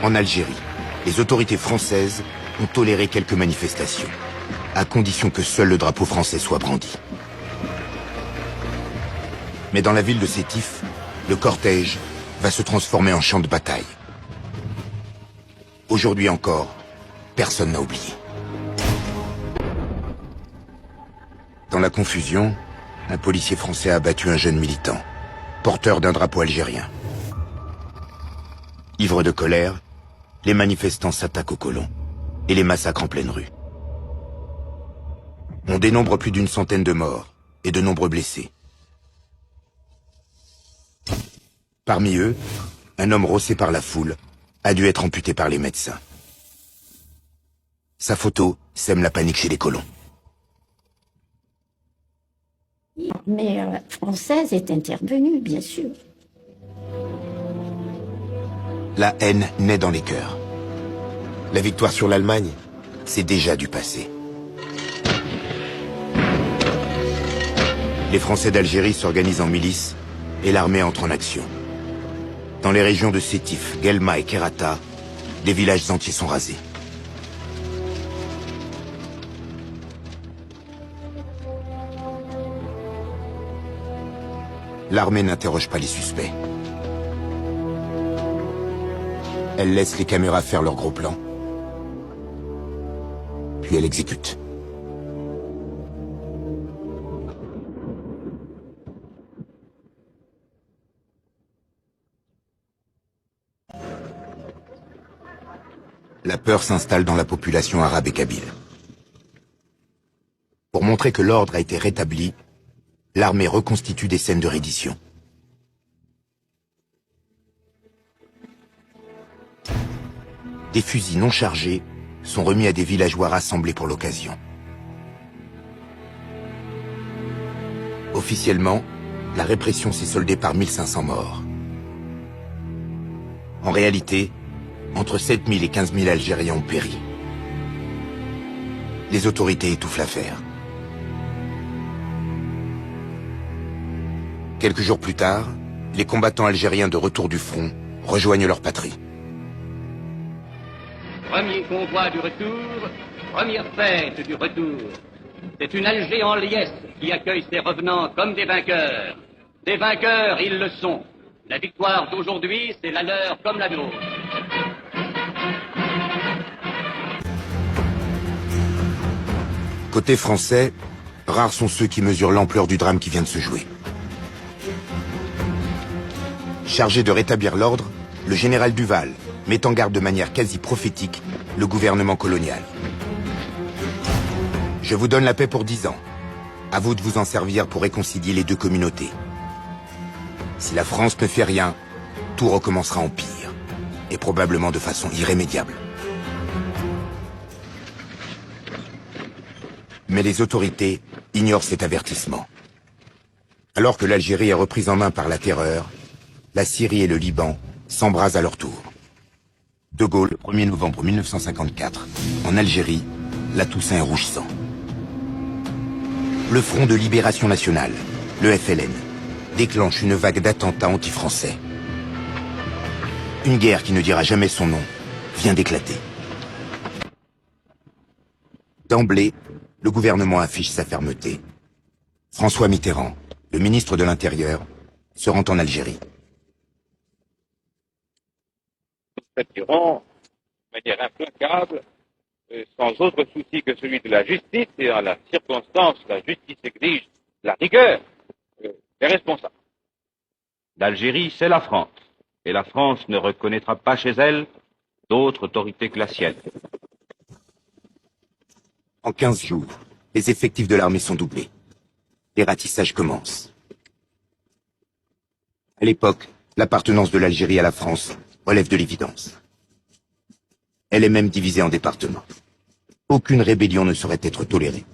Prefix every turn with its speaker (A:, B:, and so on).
A: En Algérie, les autorités françaises ont toléré quelques manifestations, à condition que seul le drapeau français soit brandi. Mais dans la ville de Sétif, le cortège va se transformer en champ de bataille. Aujourd'hui encore, personne n'a oublié. Dans la confusion, un policier français a abattu un jeune militant, porteur d'un drapeau algérien. Ivres de colère, les manifestants s'attaquent aux colons et les massacrent en pleine rue. On dénombre plus d'une centaine de morts et de nombreux blessés. Parmi eux, un homme rossé par la foule a dû être amputé par les médecins. Sa photo sème la panique chez les colons.
B: L'armée française est intervenue, bien sûr.
A: La haine naît dans les cœurs. La victoire sur l'Allemagne, c'est déjà du passé. Les Français d'Algérie s'organisent en milice et l'armée entre en action. Dans les régions de Sétif, Guelma et Kerata, des villages entiers sont rasés. L'armée n'interroge pas les suspects. Elle laisse les caméras faire leur gros plan. Puis elle exécute. La peur s'installe dans la population arabe et kabyle. Pour montrer que l'ordre a été rétabli, l'armée reconstitue des scènes de reddition. Des fusils non chargés sont remis à des villageois rassemblés pour l'occasion. Officiellement, la répression s'est soldée par 1500 morts. En réalité, entre 7000 et 15 000 Algériens ont péri. Les autorités étouffent l'affaire. Quelques jours plus tard, les combattants algériens de retour du front rejoignent leur patrie.
C: Premier convoi du retour, première fête du retour. C'est une Alger en liesse qui accueille ses revenants comme des vainqueurs. Des vainqueurs, ils le sont. La victoire d'aujourd'hui, c'est la leur comme la nôtre.
A: Côté français, rares sont ceux qui mesurent l'ampleur du drame qui vient de se jouer. Chargé de rétablir l'ordre, le général Duval met en garde de manière quasi prophétique le gouvernement colonial. Je vous donne la paix pour 10 ans. À vous de vous en servir pour réconcilier les deux communautés. Si la France ne fait rien, tout recommencera en pire, et probablement de façon irrémédiable. Mais les autorités ignorent cet avertissement. Alors que l'Algérie est reprise en main par la terreur, la Syrie et le Liban s'embrasent à leur tour. De Gaulle, le 1er novembre 1954, en Algérie, la Toussaint est rouge sang. Le Front de Libération Nationale, le FLN, déclenche une vague d'attentats anti-français. Une guerre qui ne dira jamais son nom vient d'éclater. D'emblée, le gouvernement affiche sa fermeté. François Mitterrand, le ministre de l'Intérieur, se rend en Algérie.
D: Nous traiterons de manière implacable, sans autre souci que celui de la justice, et en la circonstance, la justice exige la rigueur, les responsables.
E: L'Algérie, c'est la France, et la France ne reconnaîtra pas chez elle d'autre autorité que la sienne.
A: En 15 jours, les effectifs de l'armée sont doublés. Les ratissages commencent. À l'époque, l'appartenance de l'Algérie à la France relève de l'évidence. Elle est même divisée en départements. Aucune rébellion ne saurait être tolérée.